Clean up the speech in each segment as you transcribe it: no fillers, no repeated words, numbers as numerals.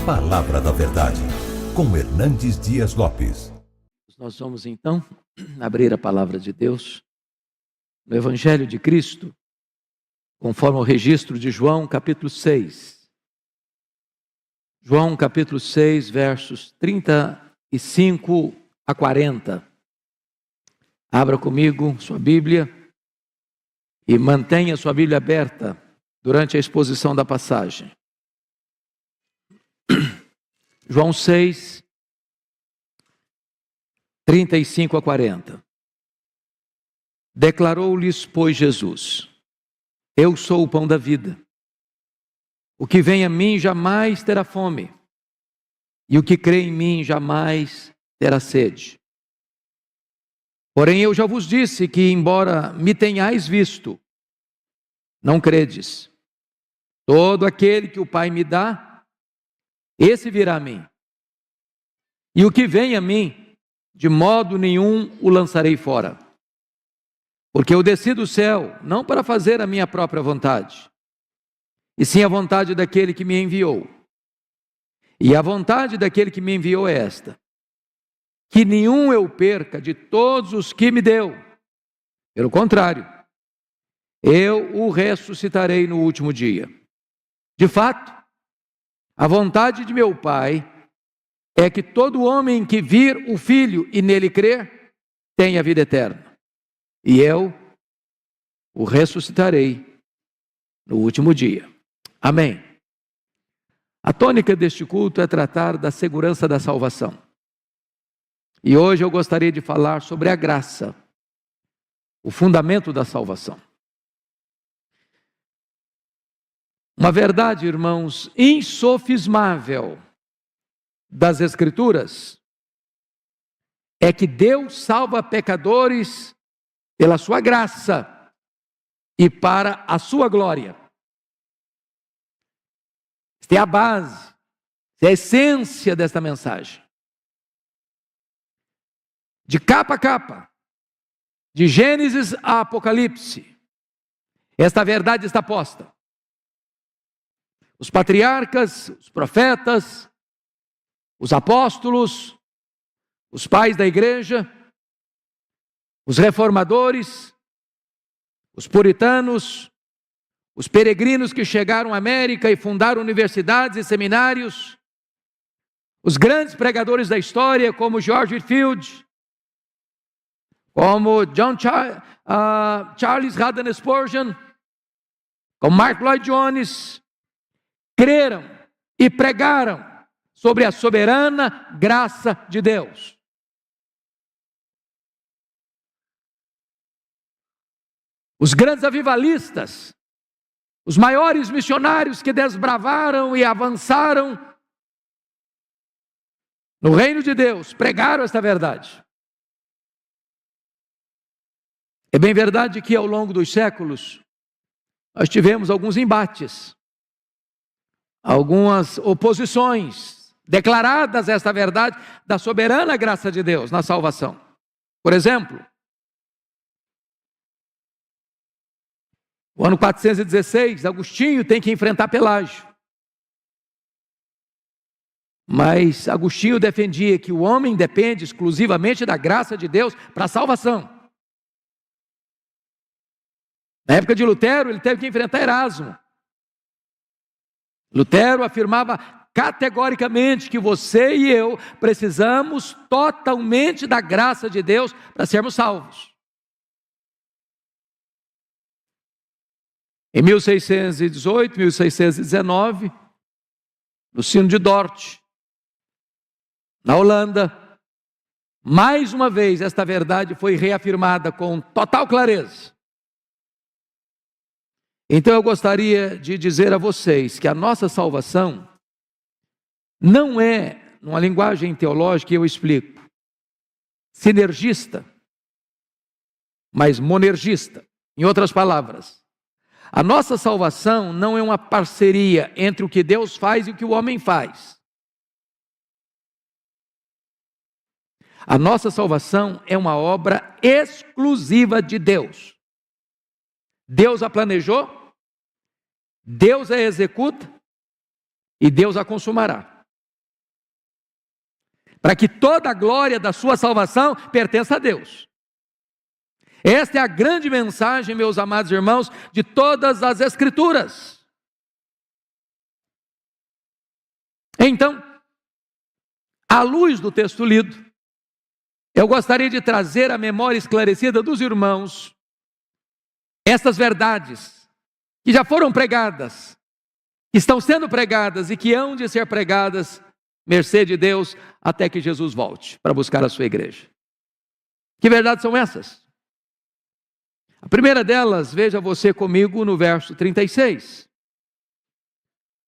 Palavra da Verdade, com Hernandes Dias Lopes. Nós vamos então abrir a palavra de Deus no Evangelho de Cristo, conforme o registro de João capítulo 6. João capítulo 6, versos 35 a 40. Abra comigo sua Bíblia e mantenha sua Bíblia aberta durante a exposição da passagem. João 6, 35 a 40. Declarou-lhes, pois, Jesus: Eu sou o pão da vida. O que vem a mim jamais terá fome, e o que crê em mim jamais terá sede. Porém, eu já vos disse que, embora me tenhais visto, não credes. Todo aquele que o Pai me dá, esse virá a mim. E o que vem a mim, de modo nenhum o lançarei fora. Porque eu desci do céu, não para fazer a minha própria vontade, e sim a vontade daquele que me enviou. E a vontade daquele que me enviou é esta: que nenhum eu perca de todos os que me deu. Pelo contrário, eu o ressuscitarei no último dia. De fato, a vontade de meu Pai é que todo homem que vir o Filho e nele crer, tenha vida eterna. E eu o ressuscitarei no último dia. Amém. A tônica deste culto é tratar da segurança da salvação. E hoje eu gostaria de falar sobre a graça, o fundamento da salvação. Uma verdade, irmãos, insofismável das Escrituras é que Deus salva pecadores pela sua graça e para a sua glória. Esta é a base, esta é a essência desta mensagem. De capa a capa, de Gênesis a Apocalipse, esta verdade está posta. Os patriarcas, os profetas, os apóstolos, os pais da igreja, os reformadores, os puritanos, os peregrinos que chegaram à América e fundaram universidades e seminários, os grandes pregadores da história como George Whitefield, como Charles Haddon Spurgeon, como Mark Lloyd Jones, creram e pregaram sobre a soberana graça de Deus. Os grandes avivalistas, os maiores missionários que desbravaram e avançaram no reino de Deus, pregaram esta verdade. É bem verdade que ao longo dos séculos nós tivemos alguns embates, algumas oposições declaradas a esta verdade da soberana graça de Deus na salvação. Por exemplo, no ano 416, Agostinho tem que enfrentar Pelágio. Mas Agostinho defendia que o homem depende exclusivamente da graça de Deus para a salvação. Na época de Lutero, ele teve que enfrentar Erasmo. Lutero afirmava categoricamente que você e eu precisamos totalmente da graça de Deus para sermos salvos. Em 1618, 1619, no Sino de Dort, na Holanda, mais uma vez esta verdade foi reafirmada com total clareza. Então eu gostaria de dizer a vocês que a nossa salvação não é, numa linguagem teológica, eu explico, sinergista, mas monergista. Em outras palavras, a nossa salvação não é uma parceria entre o que Deus faz e o que o homem faz. A nossa salvação é uma obra exclusiva de Deus. Deus a planejou, Deus a executa e Deus a consumará. para que toda a glória da sua salvação pertença a Deus. Esta é a grande mensagem, meus amados irmãos, de todas as Escrituras. Então, à luz do texto lido, eu gostaria de trazer à memória esclarecida dos irmãos estas verdades que já foram pregadas, que estão sendo pregadas e que hão de ser pregadas, mercê de Deus, até que Jesus volte para buscar a sua igreja. Que verdades são essas? A primeira delas, veja você comigo no verso 36.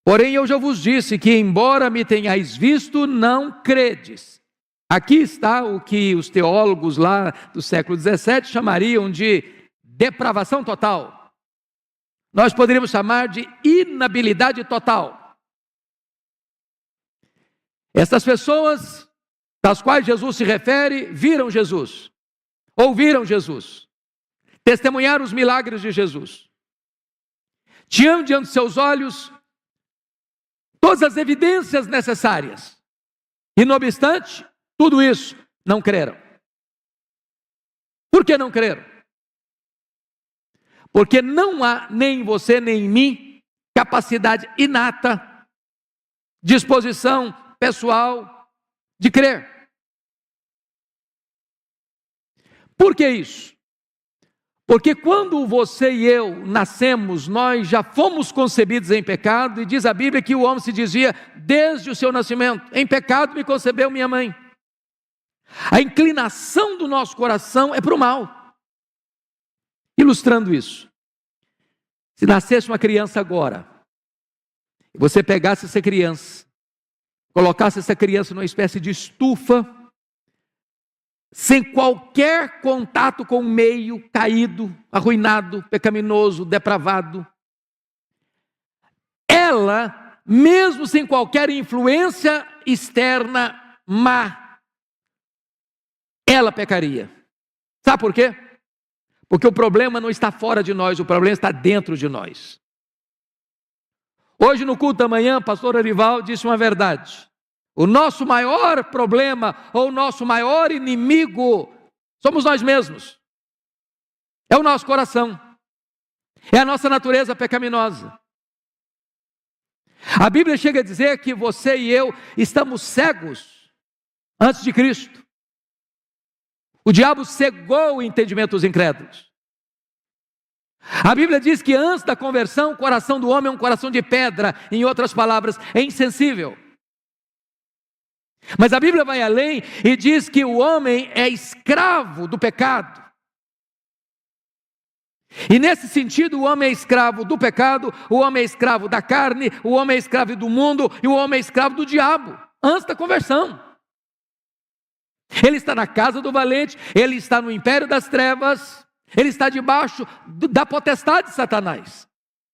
Porém eu já vos disse que, embora me tenhais visto, não credes. Aqui está o que os teólogos lá do século XVII chamariam de depravação total. Nós poderíamos chamar de inabilidade total. Essas pessoas das quais Jesus se refere, viram Jesus, ouviram Jesus, testemunharam os milagres de Jesus, tinham diante de seus olhos todas as evidências necessárias, e não obstante tudo isso, não creram. Por que não creram? Porque não há nem em você nem em mim capacidade inata, disposição pessoal de crer. Por que isso? Porque quando você e eu nascemos, nós já fomos concebidos em pecado, e diz a Bíblia que o homem se dizia desde o seu nascimento: em pecado me concebeu minha mãe. A inclinação do nosso coração é para o mal. Ilustrando isso, se nascesse uma criança agora, e você pegasse essa criança, colocasse essa criança numa espécie de estufa, sem qualquer contato com o meio caído, arruinado, pecaminoso, depravado, ela, mesmo sem qualquer influência externa má, ela pecaria. Sabe por quê? Porque o problema não está fora de nós, o problema está dentro de nós. Hoje no culto da manhã, o pastor Arival disse uma verdade. O nosso maior problema, ou o nosso maior inimigo, somos nós mesmos. É o nosso coração. É a nossa natureza pecaminosa. A Bíblia chega a dizer que você e eu estamos cegos antes de Cristo. O diabo cegou o entendimento dos incrédulos. A Bíblia diz que antes da conversão, o coração do homem é um coração de pedra. Em outras palavras, é insensível. Mas a Bíblia vai além e diz que o homem é escravo do pecado. E nesse sentido, o homem é escravo do pecado, o homem é escravo da carne, o homem é escravo do mundo e o homem é escravo do diabo, antes da conversão. Ele está na casa do valente, ele está no império das trevas, ele está debaixo da potestade de Satanás.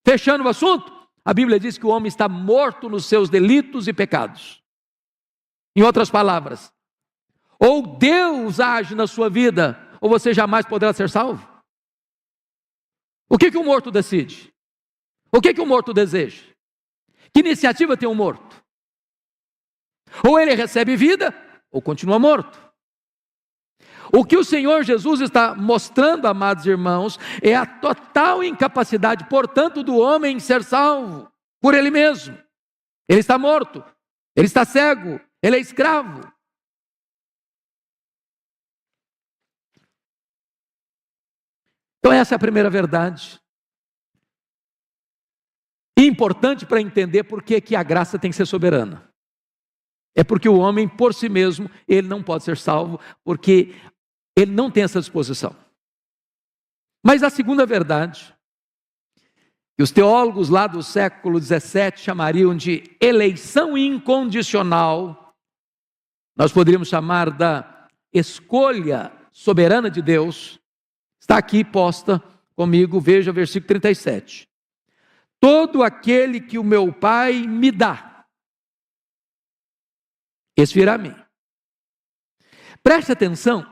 Fechando o assunto, a Bíblia diz que o homem está morto nos seus delitos e pecados. Em outras palavras, ou Deus age na sua vida, ou você jamais poderá ser salvo. O que o morto decide? O que o morto deseja? Que iniciativa tem o morto? Ou ele recebe vida, ou continua morto. O que o Senhor Jesus está mostrando, amados irmãos, é a total incapacidade, portanto, do homem em ser salvo por ele mesmo. Ele está morto, ele está cego, ele é escravo. Então essa é a primeira verdade. E importante para entender por que a graça tem que ser soberana. É porque o homem por si mesmo, ele não pode ser salvo, porque ele não tem essa disposição. Mas a segunda verdade, que os teólogos lá do século XVII chamariam de eleição incondicional, nós poderíamos chamar da escolha soberana de Deus, está aqui posta comigo, veja o versículo 37. Todo aquele que o meu Pai me dá, esse virá a mim. Preste atenção,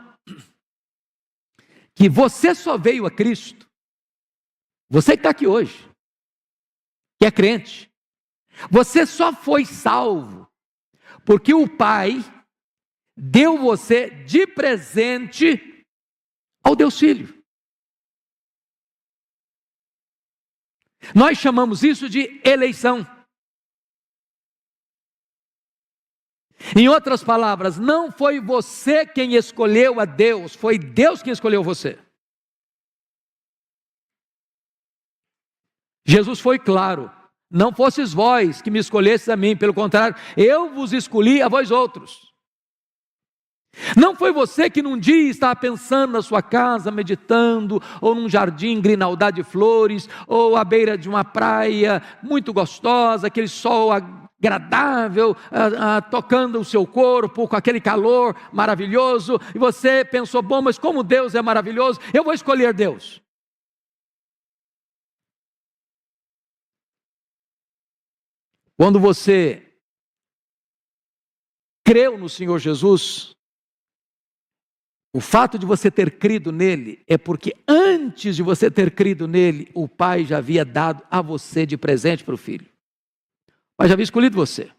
que você só veio a Cristo, você que está aqui hoje, que é crente, você só foi salvo, porque o Pai deu você de presente ao Deus Filho. Nós chamamos isso de eleição. Em outras palavras, não foi você quem escolheu a Deus, foi Deus quem escolheu você. Jesus foi claro: não fostes vós que me escolhestes a mim, pelo contrário, eu vos escolhi a vós outros. Não foi você que num dia estava pensando na sua casa, meditando, ou num jardim grinaldado de flores, ou à beira de uma praia muito gostosa, aquele sol agradável, tocando o seu corpo, com aquele calor maravilhoso, e você pensou: bom, mas como Deus é maravilhoso, eu vou escolher Deus. Quando você creu no Senhor Jesus, o fato de você ter crido nele é porque antes de você ter crido nele, o Pai já havia dado a você de presente para o Filho. O Pai já havia escolhido você.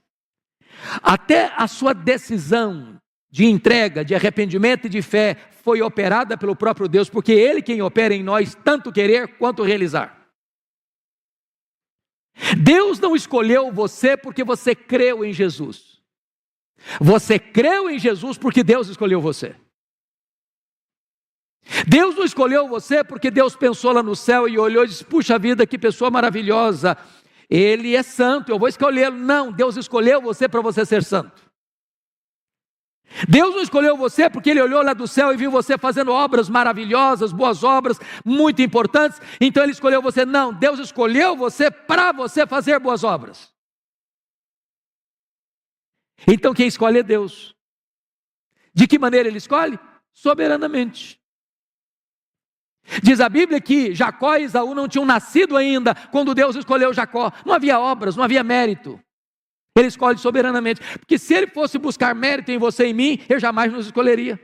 Até a sua decisão de entrega, de arrependimento e de fé foi operada pelo próprio Deus, porque Ele quem opera em nós tanto querer quanto realizar. Deus não escolheu você porque você creu em Jesus. Você creu em Jesus porque Deus escolheu você. Deus não escolheu você porque Deus pensou lá no céu e olhou e disse: puxa vida, que pessoa maravilhosa, ele é santo, eu vou escolhê-lo. Não, Deus escolheu você para você ser santo. Deus não escolheu você porque Ele olhou lá do céu e viu você fazendo obras maravilhosas, boas obras, muito importantes, então Ele escolheu você. Não, Deus escolheu você para você fazer boas obras. Então quem escolhe é Deus. De que maneira Ele escolhe? Soberanamente. Diz a Bíblia que Jacó e Esaú não tinham nascido ainda quando Deus escolheu Jacó. Não havia obras, não havia mérito. Ele escolhe soberanamente, porque se Ele fosse buscar mérito em você e em mim, Ele jamais nos escolheria.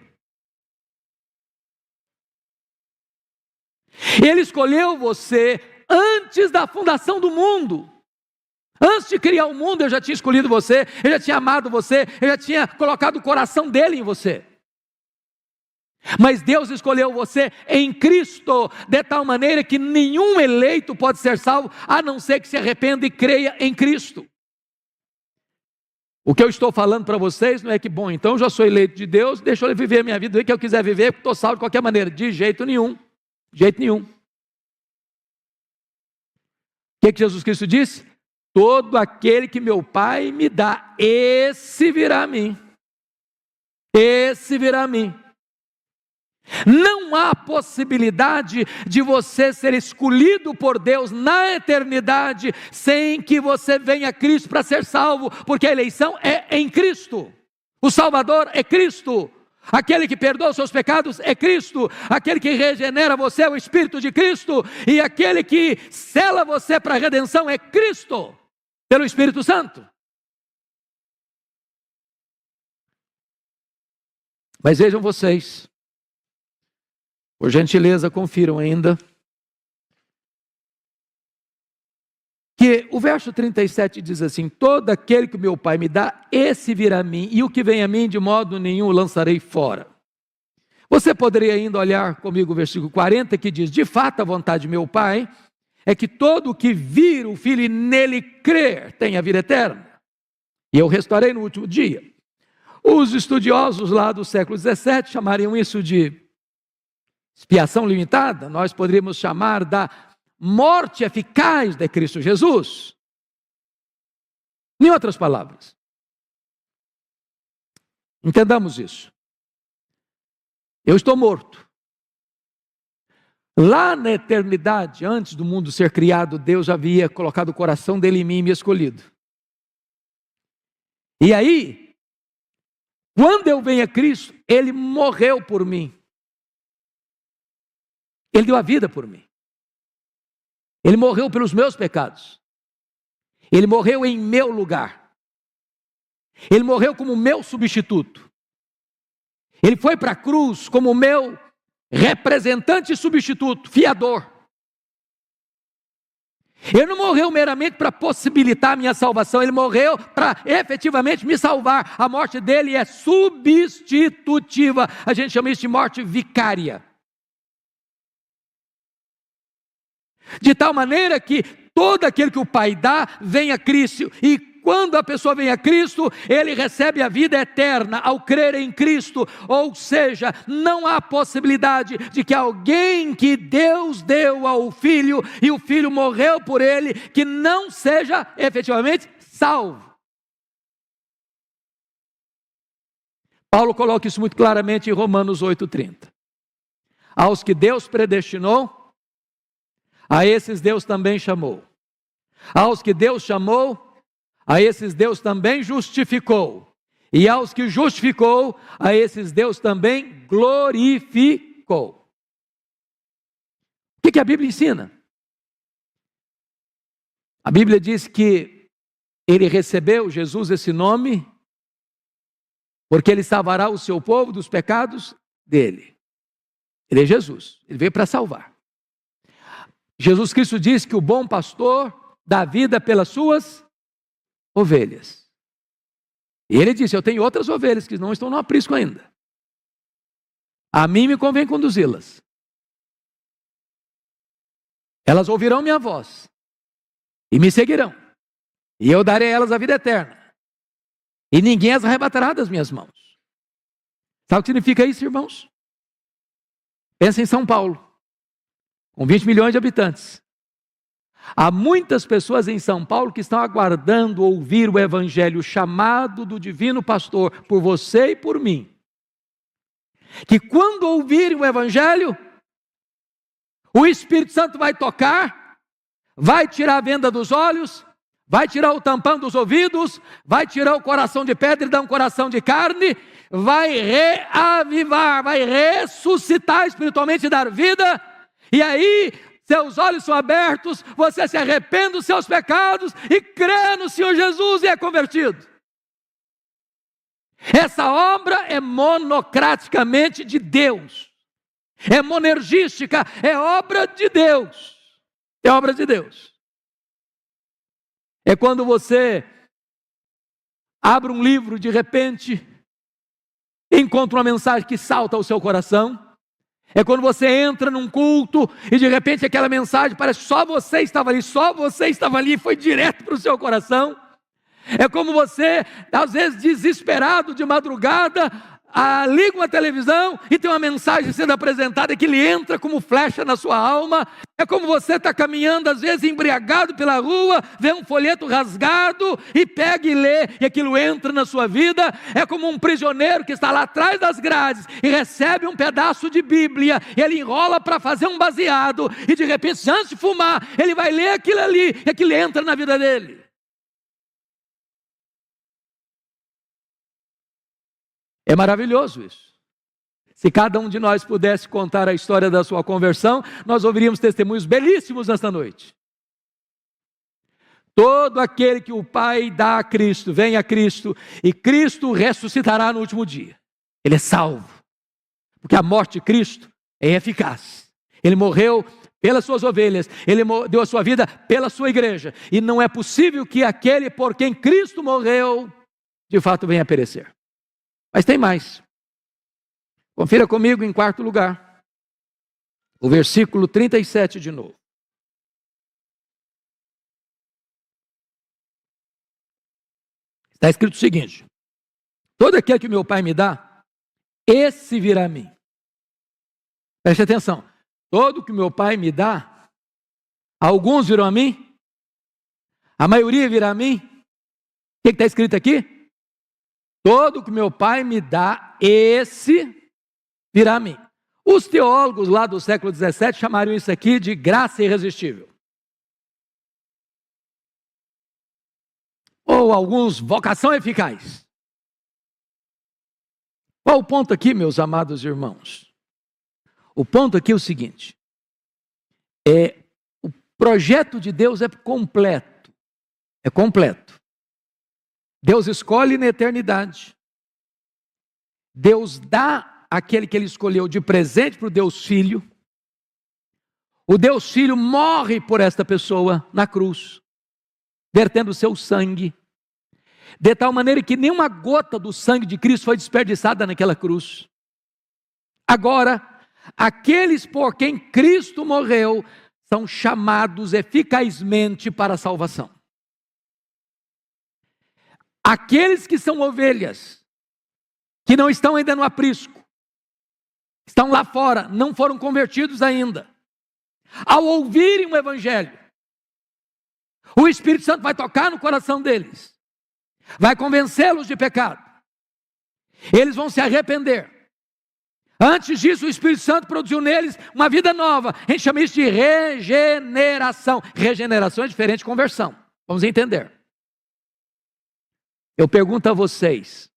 Ele escolheu você antes da fundação do mundo. Antes de criar o mundo, Ele já tinha escolhido você, Ele já tinha amado você, Ele já tinha colocado o coração dEle em você. Mas Deus escolheu você em Cristo, de tal maneira que nenhum eleito pode ser salvo, a não ser que se arrependa e creia em Cristo. O que eu estou falando para vocês não é que, bom, então eu já sou eleito de Deus, deixa eu viver a minha vida, o que eu quiser viver, porque estou salvo de qualquer maneira. De jeito nenhum, de jeito nenhum. O que Jesus Cristo disse? Todo aquele que meu Pai me dá, esse virá a mim. Esse virá a mim. Não há possibilidade de você ser escolhido por Deus na eternidade sem que você venha a Cristo para ser salvo, porque a eleição é em Cristo. O Salvador é Cristo. Aquele que perdoa os seus pecados é Cristo. Aquele que regenera você é o Espírito de Cristo. E aquele que sela você para a redenção é Cristo, pelo Espírito Santo. Mas vejam vocês, por gentileza, confiram ainda, que o verso 37 diz assim: todo aquele que meu Pai me dá, esse virá a mim, e o que vem a mim de modo nenhum o lançarei fora. Você poderia ainda olhar comigo o versículo 40, que diz: de fato a vontade de meu Pai é que todo o que vir o Filho e nele crer tenha vida eterna, e eu restarei no último dia. Os estudiosos lá do século 17 chamariam isso de expiação limitada. Nós poderíamos chamar da morte eficaz de Cristo Jesus. Em outras palavras, entendamos isso. Eu estou morto. Lá na eternidade, antes do mundo ser criado, Deus havia colocado o coração dele em mim e me escolhido. E aí, quando eu venho a Cristo, Ele morreu por mim. Ele deu a vida por mim. Ele morreu pelos meus pecados. Ele morreu em meu lugar. Ele morreu como meu substituto. Ele foi para a cruz como meu representante e substituto, fiador. Ele não morreu meramente para possibilitar a minha salvação, ele morreu para efetivamente me salvar. A morte dele é substitutiva. A gente chama isso de morte vicária. De tal maneira que todo aquele que o Pai dá, vem a Cristo. E quando a pessoa vem a Cristo, ele recebe a vida eterna ao crer em Cristo. Ou seja, não há possibilidade de que alguém que Deus deu ao Filho, e o Filho morreu por ele, que não seja efetivamente salvo. Paulo coloca isso muito claramente em Romanos 8,30. Aos que Deus predestinou, a esses Deus também chamou. Aos que Deus chamou, a esses Deus também justificou. E aos que justificou, a esses Deus também glorificou. O que a Bíblia ensina? A Bíblia diz que ele recebeu, Jesus, esse nome, porque ele salvará o seu povo dos pecados dele. Ele é Jesus, ele veio para salvar. Jesus Cristo diz que o bom pastor dá vida pelas suas ovelhas. E ele disse: eu tenho outras ovelhas que não estão no aprisco ainda. A mim me convém conduzi-las. Elas ouvirão minha voz e me seguirão. E eu darei a elas a vida eterna. E ninguém as arrebatará das minhas mãos. Sabe o que significa isso, irmãos? Pensa em São Paulo, com 20 milhões de habitantes. Há muitas pessoas em São Paulo que estão aguardando ouvir o evangelho chamado do divino pastor por você e por mim. Que quando ouvirem o evangelho, o Espírito Santo vai tocar, vai tirar a venda dos olhos, vai tirar o tampão dos ouvidos, vai tirar o coração de pedra e dar um coração de carne, vai reavivar, vai ressuscitar espiritualmente e dar vida, e aí seus olhos são abertos, você se arrepende dos seus pecados e crê no Senhor Jesus e é convertido. Essa obra é monocraticamente de Deus, é monergística, é obra de Deus, é obra de Deus. É quando você abre um livro, de repente, encontra uma mensagem que salta ao seu coração. É quando você entra num culto e de repente aquela mensagem parece que só você estava ali e foi direto para o seu coração. É como você, às vezes desesperado de madrugada, liga uma televisão e tem uma mensagem sendo apresentada que lhe entra como flecha na sua alma. É como você está caminhando, às vezes embriagado pela rua, vê um folheto rasgado e pega e lê, e aquilo entra na sua vida. É como um prisioneiro que está lá atrás das grades e recebe um pedaço de Bíblia, ele enrola para fazer um baseado, e de repente, antes de fumar, ele vai ler aquilo ali, e aquilo entra na vida dele. É maravilhoso isso. Se cada um de nós pudesse contar a história da sua conversão, nós ouviríamos testemunhos belíssimos nesta noite. Todo aquele que o Pai dá a Cristo, vem a Cristo, e Cristo ressuscitará no último dia. Ele é salvo, porque a morte de Cristo é eficaz. Ele morreu pelas suas ovelhas, ele deu a sua vida pela sua igreja, e não é possível que aquele por quem Cristo morreu, de fato venha a perecer. Mas tem mais. Confira comigo em quarto lugar, o versículo 37 de novo. Está escrito o seguinte: todo aquele que meu Pai me dá, esse virá a mim. Preste atenção. Todo que meu Pai me dá, alguns virão a mim, a maioria virá a mim. O que está escrito aqui? Todo que meu Pai me dá, esse virá a mim. Os teólogos lá do século XVII chamariam isso aqui de graça irresistível. Ou alguns, vocação eficaz. Qual o ponto aqui, meus amados irmãos? O ponto aqui é o seguinte: o projeto de Deus é completo. É completo. Deus escolhe na eternidade. Deus dá aquele que ele escolheu de presente para o Deus Filho. o Deus Filho morre por esta pessoa na cruz, vertendo o seu sangue, de tal maneira que nenhuma gota do sangue de Cristo foi desperdiçada naquela cruz. Agora, aqueles por quem Cristo morreu são chamados eficazmente para a salvação. Aqueles que são ovelhas, que não estão ainda no aprisco, estão lá fora, não foram convertidos ainda, ao ouvirem o Evangelho, o Espírito Santo vai tocar no coração deles, vai convencê-los de pecado, eles vão se arrepender. Antes disso, o Espírito Santo produziu neles uma vida nova. A gente chama isso de regeneração. Regeneração é diferente de conversão. Vamos entender. Eu pergunto a vocês,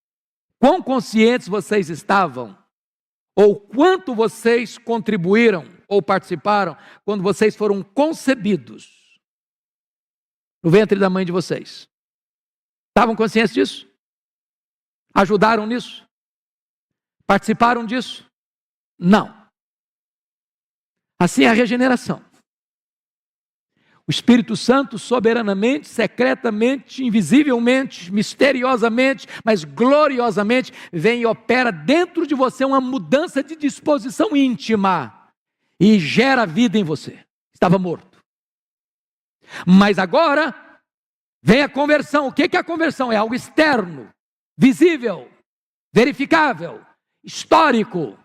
quão conscientes vocês estavam, ou quanto vocês contribuíram ou participaram quando vocês foram concebidos no ventre da mãe de vocês? Estavam conscientes disso? Ajudaram nisso? Participaram disso? Não. Assim é a regeneração. O Espírito Santo soberanamente, secretamente, invisivelmente, misteriosamente, mas gloriosamente, vem e opera dentro de você uma mudança de disposição íntima e gera vida em você. Estava morto. Mas agora vem a conversão. O que é a conversão? É algo externo, visível, verificável, histórico,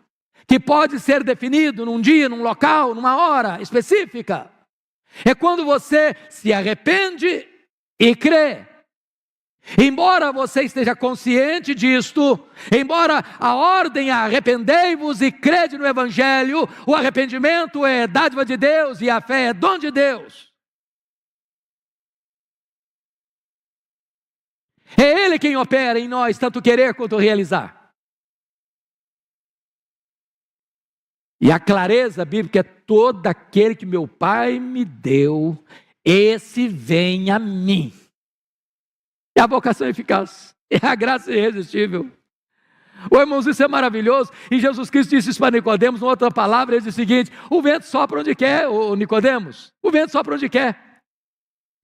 que pode ser definido num dia, num local, numa hora específica. É quando você se arrepende e crê. Embora você esteja consciente disto, embora a ordem arrependei-vos e crede no Evangelho, o arrependimento é dádiva de Deus e a fé é dom de Deus. É Ele quem opera em nós, tanto querer quanto realizar. E a clareza bíblica é: todo aquele que meu Pai me deu, esse vem a mim. É a vocação eficaz, é a graça irresistível. Ô irmãos, isso é maravilhoso. E Jesus Cristo disse isso para Nicodemos, uma outra palavra, ele disse o seguinte: o vento sopra onde quer, ô Nicodemos, o vento sopra onde quer.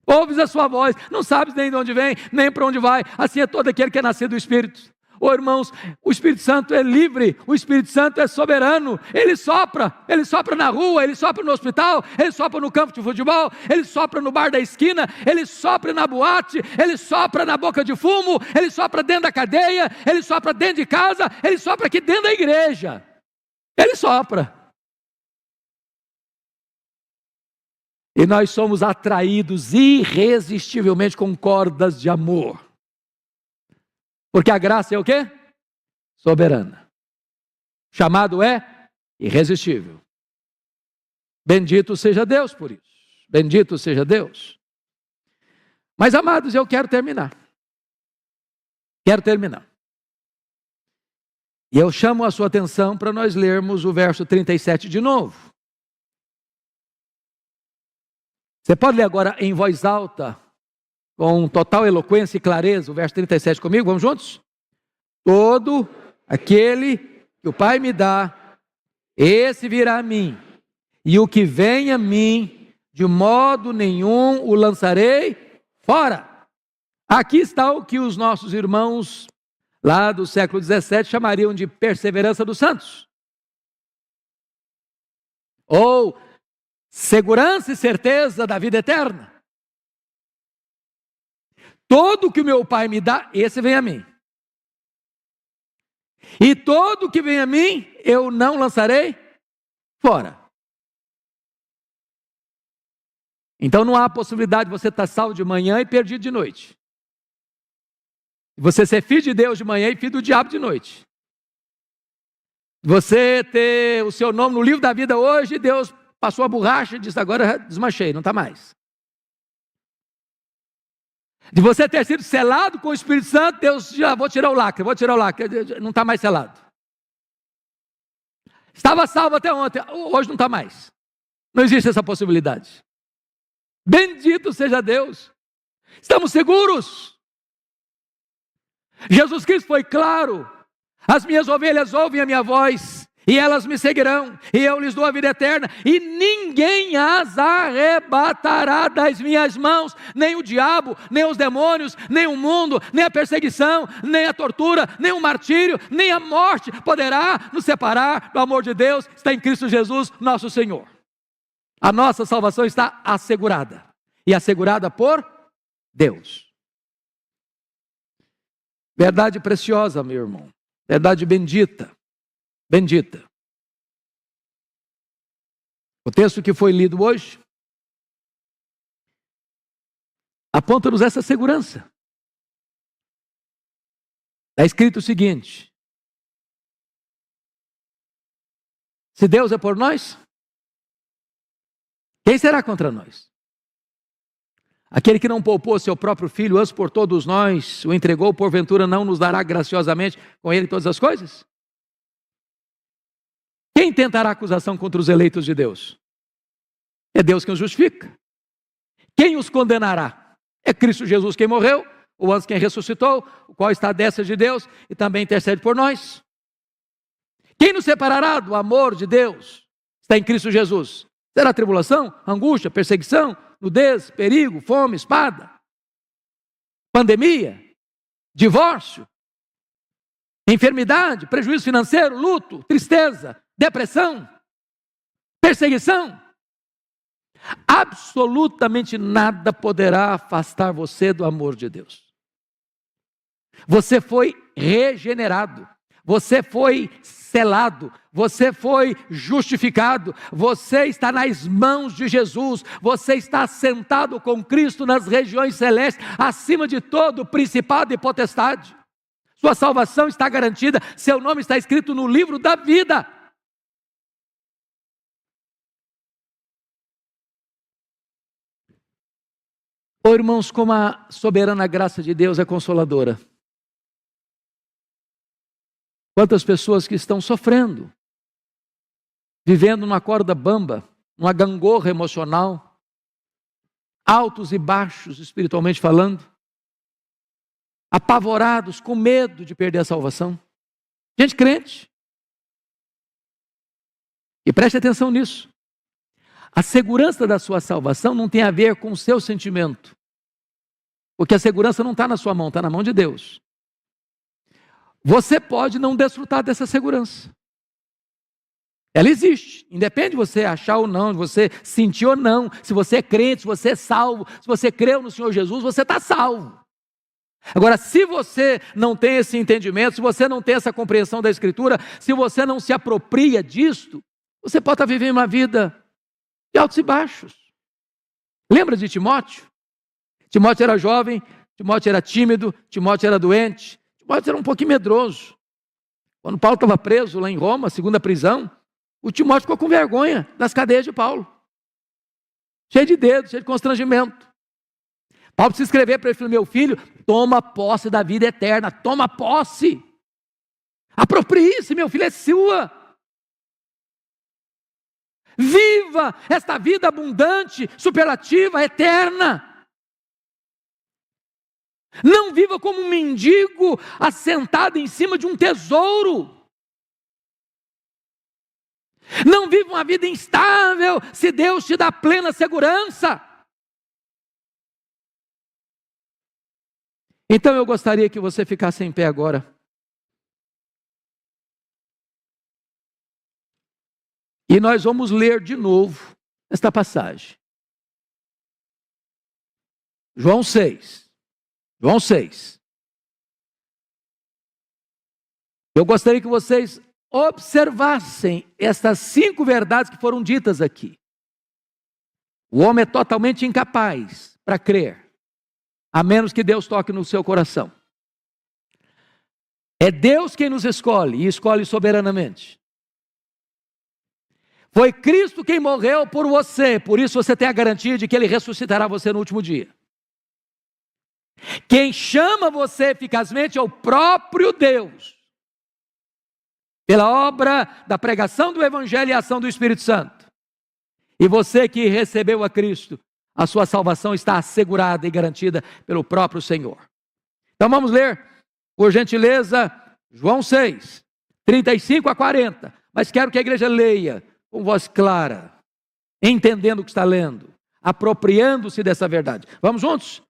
Ouves a sua voz, não sabes nem de onde vem, nem para onde vai. Assim é todo aquele que é nascido do Espírito. Ô irmãos, o Espírito Santo é livre, o Espírito Santo é soberano, ele sopra na rua, ele sopra no hospital, ele sopra no campo de futebol, ele sopra no bar da esquina, ele sopra na boate, ele sopra na boca de fumo, ele sopra dentro da cadeia, ele sopra dentro de casa, ele sopra aqui dentro da igreja, ele sopra. E nós somos atraídos irresistivelmente com cordas de amor. Porque a graça é o quê? Soberana. O chamado é irresistível. Bendito seja Deus por isso. Bendito seja Deus. Mas, amados, eu quero terminar. E eu chamo a sua atenção para nós lermos o verso 37 de novo. Você pode ler agora em voz alta, com total eloquência e clareza, o verso 37 comigo, vamos juntos? Todo aquele que o Pai me dá, esse virá a mim, e o que vem a mim, de modo nenhum o lançarei fora. Aqui está o que os nossos irmãos lá do século XVII chamariam de perseverança dos santos, ou segurança e certeza da vida eterna. Todo que o meu Pai me dá, esse vem a mim. E todo que vem a mim, eu não lançarei fora. Então não há possibilidade de você estar salvo de manhã e perdido de noite. Você ser filho de Deus de manhã e filho do diabo de noite. Você ter o seu nome no livro da vida hoje, Deus passou a borracha e disse: agora desmanchei, não está mais. De você ter sido selado com o Espírito Santo, Deus já vou tirar o lacre, não está mais selado. Estava salvo até ontem, hoje não está mais. Não existe essa possibilidade. Bendito seja Deus. Estamos seguros. Jesus Cristo foi claro: as minhas ovelhas ouvem a minha voz, e elas me seguirão, e eu lhes dou a vida eterna, e ninguém as arrebatará das minhas mãos, nem o diabo, nem os demônios, nem o mundo, nem a perseguição, nem a tortura, nem o martírio, nem a morte poderá nos separar do amor de Deus, está em Cristo Jesus, nosso Senhor. A nossa salvação está assegurada, e assegurada por Deus. Verdade preciosa, meu irmão, verdade bendita. Bendita. O texto que foi lido hoje aponta-nos essa segurança. Está escrito o seguinte: se Deus é por nós, quem será contra nós? Aquele que não poupou seu próprio filho, antes por todos nós o entregou, porventura não nos dará graciosamente com ele todas as coisas? Quem tentará acusação contra os eleitos de Deus? É Deus quem os justifica. Quem os condenará? É Cristo Jesus quem morreu, o antes quem ressuscitou, o qual está à destra de Deus e também intercede por nós. Quem nos separará do amor de Deus? Está em Cristo Jesus. Será tribulação, angústia, perseguição, nudez, perigo, fome, espada, pandemia, divórcio, enfermidade, prejuízo financeiro, luto, tristeza, depressão, perseguição. Absolutamente nada poderá afastar você do amor de Deus. Você foi regenerado, você foi selado, você foi justificado, você está nas mãos de Jesus, você está sentado com Cristo nas regiões celestes, acima de todo principado e potestade. Sua salvação está garantida, seu nome está escrito no livro da vida. Oh, irmãos, como a soberana graça de Deus é consoladora. Quantas pessoas que estão sofrendo, vivendo numa corda bamba, numa gangorra emocional, altos e baixos espiritualmente falando, apavorados, com medo de perder a salvação. Gente crente. E preste atenção nisso. A segurança da sua salvação não tem a ver com o seu sentimento. Porque a segurança não está na sua mão, está na mão de Deus. Você pode não desfrutar dessa segurança. Ela existe, independe de você achar ou não, de você sentir ou não, se você é crente, se você é salvo, se você creu no Senhor Jesus, você está salvo. Agora, se você não tem esse entendimento, se você não tem essa compreensão da Escritura, se você não se apropria disto, você pode estar vivendo uma vida de altos e baixos. Lembra de Timóteo? Timóteo era jovem, Timóteo era tímido, Timóteo era doente, Timóteo era um pouquinho medroso. Quando Paulo estava preso lá em Roma, segunda prisão, o Timóteo ficou com vergonha das cadeias de Paulo. Cheio de dedos, cheio de constrangimento. Paulo precisa escrever para ele, falou: meu filho, toma posse da vida eterna, toma posse. Aproprie-se, meu filho, é sua. Viva esta vida abundante, superlativa, eterna. Não viva como um mendigo assentado em cima de um tesouro. Não viva uma vida instável se Deus te dá plena segurança. Então eu gostaria que você ficasse em pé agora. E nós vamos ler de novo esta passagem. João 6. João 6. Eu gostaria que vocês observassem estas 5 verdades que foram ditas aqui. O homem é totalmente incapaz para crer, a menos que Deus toque no seu coração. É Deus quem nos escolhe, e escolhe soberanamente. Foi Cristo quem morreu por você, por isso você tem a garantia de que Ele ressuscitará você no último dia. Quem chama você eficazmente é o próprio Deus, pela obra da pregação do Evangelho e a ação do Espírito Santo. E você que recebeu a Cristo, a sua salvação está assegurada e garantida pelo próprio Senhor. Então vamos ler, por gentileza, João 6, 35 a 40. mas quero que a igreja leia com voz clara, entendendo o que está lendo, apropriando-se dessa verdade. Vamos juntos?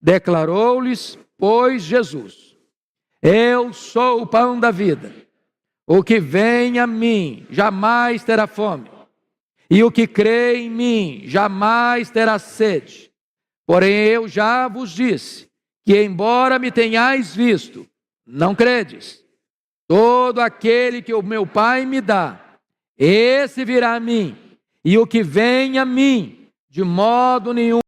Declarou-lhes, pois, Jesus: eu sou o pão da vida. O que vem a mim jamais terá fome, e o que crê em mim jamais terá sede. Porém eu já vos disse que, embora me tenhais visto, não credes. Todo aquele que o meu Pai me dá, esse virá a mim, e o que vem a mim, de modo nenhum.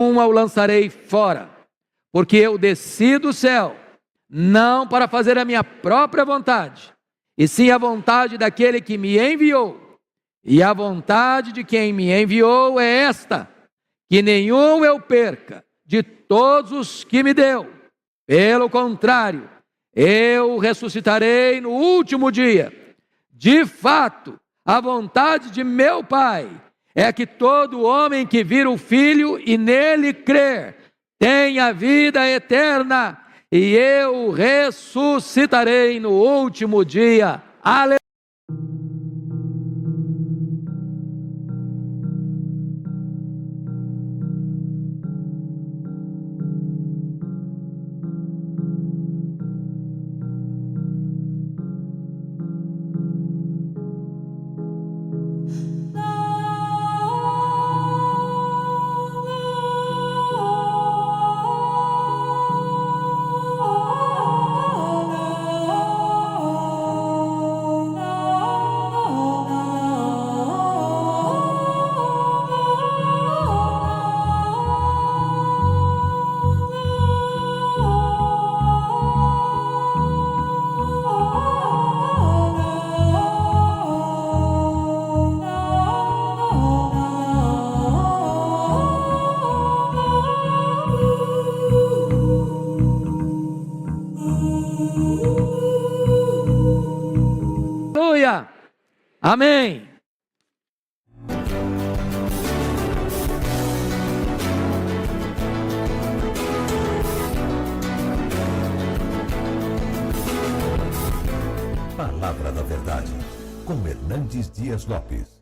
O lançarei fora, porque eu desci do céu, não para fazer a minha própria vontade, e sim a vontade daquele que me enviou. E a vontade de quem me enviou é esta: que nenhum eu perca de todos os que me deu. Pelo contrário, eu ressuscitarei no último dia. De fato, a vontade de meu Pai é que todo homem que vir o Filho e nele crer tenha vida eterna, e eu ressuscitarei no último dia. Aleluia. Amém. Palavra da Verdade, com Hernandes Dias Lopes.